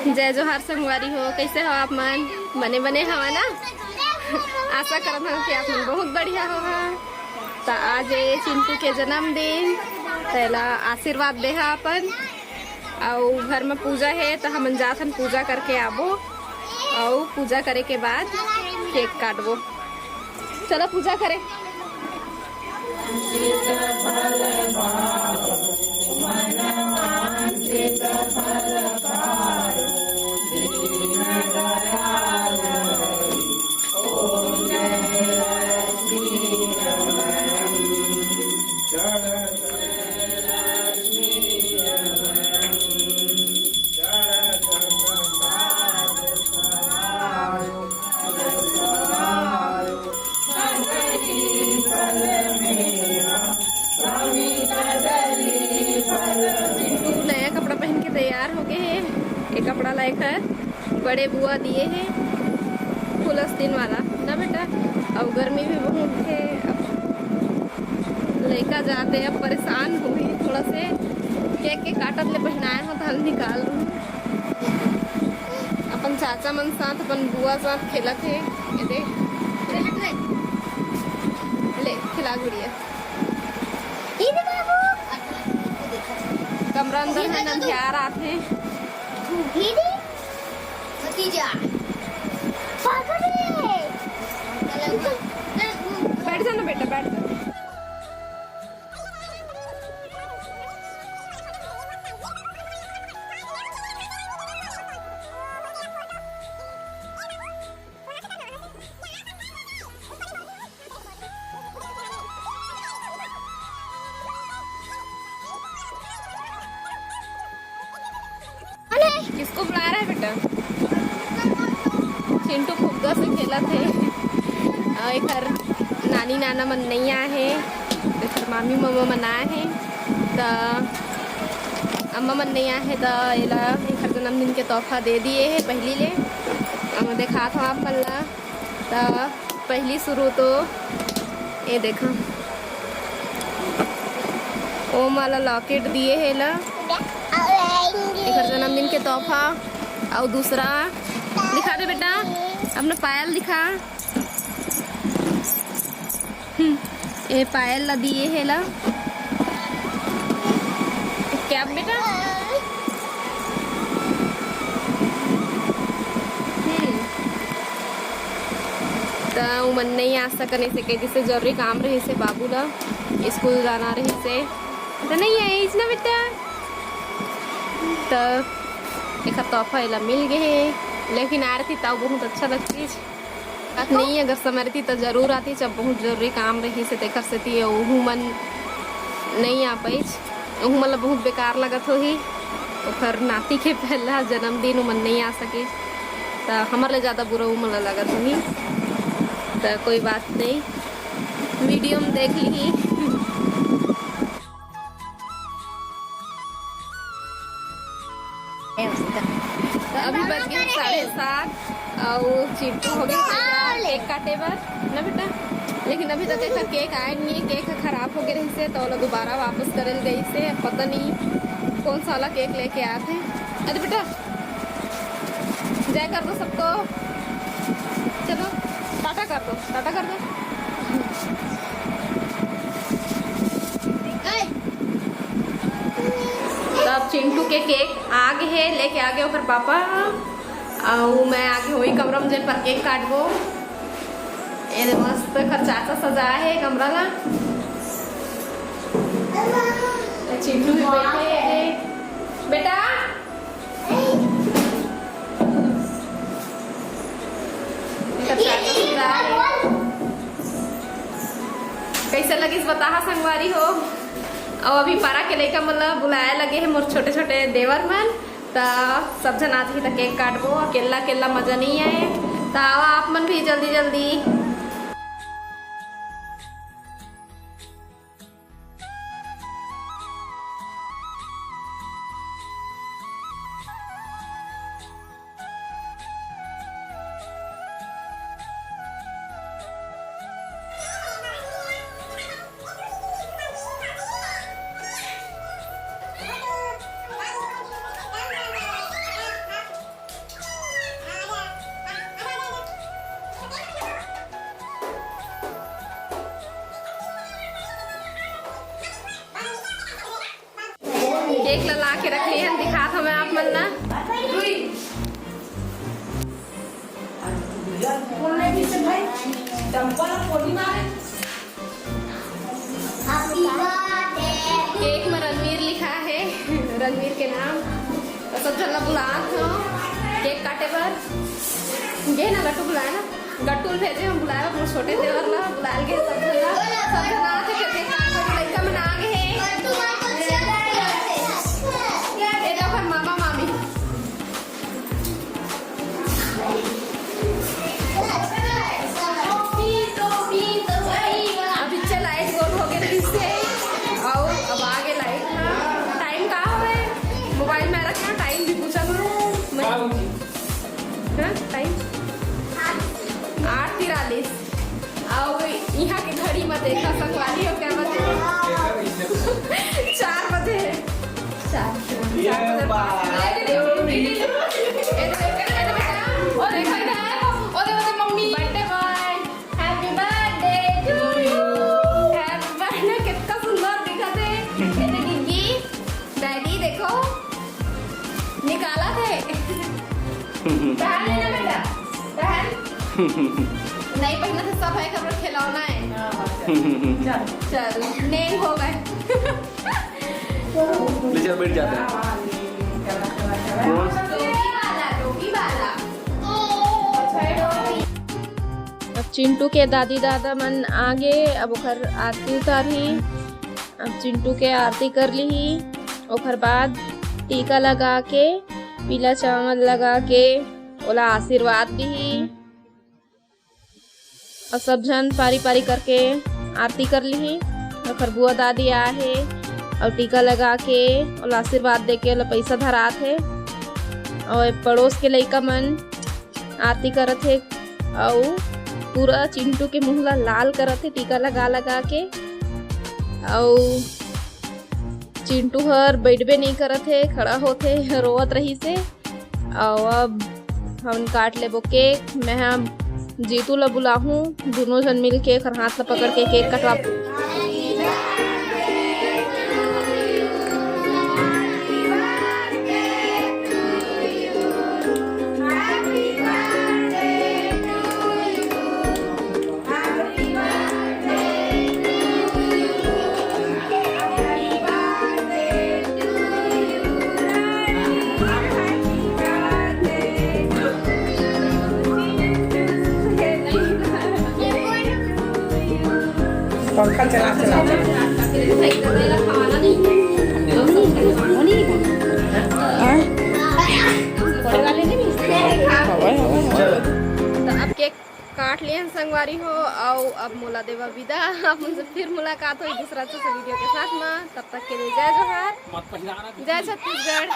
जय जोहार संगवारी हो, कैसे हो आप मन? बने बने हवा ना। आशा करत हूँ कि आप मन बहुत बढ़िया होगा। तो आज ये चिंटू के जन्मदिन, पहला आशीर्वाद देहा अपन। और घर में पूजा है तो हम जाथन पूजा करके आबो, और पूजा करे के बाद केक काटबो। चलो पूजा करे। नया कपड़ा पहन के तैयार हो गए हैं। एक कपड़ा लाकर बड़े बुआ दिए हैं फुलस्तीन वाला ना बेटा। अब गर्मी भी बहुत है, अब लड़का जाते अब परेशान हो गई थोड़ा से। केक के काटत ले पहनाए हो तो हम निकाल दूँ। अपन चाचा मन साथ अपन बुआ साथ खेलत है। ये देख ले खिला गुड़िया। कमरा अंदर है नंदियार आते बैठ जाना बेटा, बैठ जा। किसको बुला रहा है बेटा? चिंटू फुग्गा से खेला थे। एक नानी नाना मन नहीं आए हैं, एक मामी मामा मन आए हैं, तो अम्मा मन नहीं आए हैं। तो एला एक जन्मदिन के तोहफा दे दिए है पहली ले। देखा था आप मन ला। तो पहली शुरू तो ये देखा ओ माला लॉकेट दिए है ला, एक जन्मदिन के तोहफा। और दूसरा दिखा दे बेटा, अपना पायल दिखा। ये पायल ला दिए है ला। क्या बेटा? तो मन नहीं आ सकने से कहीं से जरूरी काम रहे से, बाबू ला स्कूल जाना रहे से तो नहीं है ना बेटा। तो एक तोहफा इला मिल गए है, लेकिन आ रही तब बहुत अच्छा लगती बात नहीं। अगर समय रहती तो जरूर आती, जब बहुत जरूरी काम रही से तेकर से थी ओहू मन नहीं आ पाई। ओहू मतलब बहुत बेकार लगत हो ही। तो फिर नाती के पहला जन्मदिन मन नहीं आ सके तो हमारे लिए ज़्यादा बुरा वो मला लगत हो ही। तो कोई बात नहीं, वीडियो में देख ली। तो अभी बज गए 7:30 और चिंटू हो गया केक काटे बार ना बेटा। लेकिन अभी तक एक केक आया नहीं है। केक खराब हो गए रही से तो दोबारा वापस करल गई से, पता नहीं कौन सा वाला केक लेके आए थे। अरे बेटा जय कर दो सबको, चलो टाटा कर दो, टाटा कर दो। तब चिंटू के केक आगे है लेके आगे ओकर पापा, और मैं आगे हुई कमरा में जन पर केक काटबो। ये मस्त खर्चाचा सजा है कमरा ला। चिंटू भी बैठे है बेटा। कैसे लगी बता संगवारी हो। और अभी पारा के लड़का मतलब बुलाया लगे है मोर छोटे छोटे देवर मन। तो सब जन आज ही तक केक काटबो, अकेला अकेला मजा नहीं आए। तो आवा आप मन भी जल्दी जल्दी। केक ला के रखली है, दिखा था मैं आप मन ला। केक में रणवीर लिखा है, रणवीर के नाम। तो सब जल्ला बुला था केक काटे पर। ये ना गट्टू बुलाया ना, गट्टू भेजे हम बुलाया अपने छोटे देवर ला, बुला के सब जना थे के लड़का मना गए हैं। ये देखो मामा मामी अभी चल लाइट गोल हो गए से और अब आगे लाइट टाइम कहाँ है मोबाइल में रखना, टाइम भी पूछा करो टाइम 8:43 और यहाँ की घड़ी में देखा संगवारी हो क्या बजे 4 बजे 4 mummy birthday boy happy birthday to you. Happy birthday कितना सुंदर दिखा थे दीदी डैडी देखो निकाला थे। बहन है ना बेटा, बहन नहीं पहना था सब है खबर खिलौना है। चल नेम हो गए चल बैठ जाते हैं। टोपी वाला अब चिंटू के दादी दादा मन आगे, अब ओखर आरती उतारी। अब चिंटू के आरती कर ली ही, ओखर बाद टीका लगा के पीला चावल लगा के ओला आशीर्वाद दी। और सब जन पारी पारी करके आरती कर ली। और बुआ दादी आए है और टीका लगा के और आशीर्वाद दे के पैसा धरा थे। और पड़ोस के लड़का मन आरती करत है और पूरा चिंटू के मुँह ला लाल करत है टीका लगा लगा के। और चिंटू हर बैठबे नहीं करत है, खड़ा होते रोवत रही से। और अब हम काट लेबो केक। मैं हम जीतू ला बुलाहूँ, दोनों जन मिल के हाथ ला पकड़ के केक कटवा। पंखा चला चला अब केक काट लिए संगवारी हो और अब मोला देवा विदा। अब मुझसे फिर मुलाकात हुई दूसरा वीडियो के साथ में। तब तक के लिए जय जोहार, जय छत्तीसगढ़।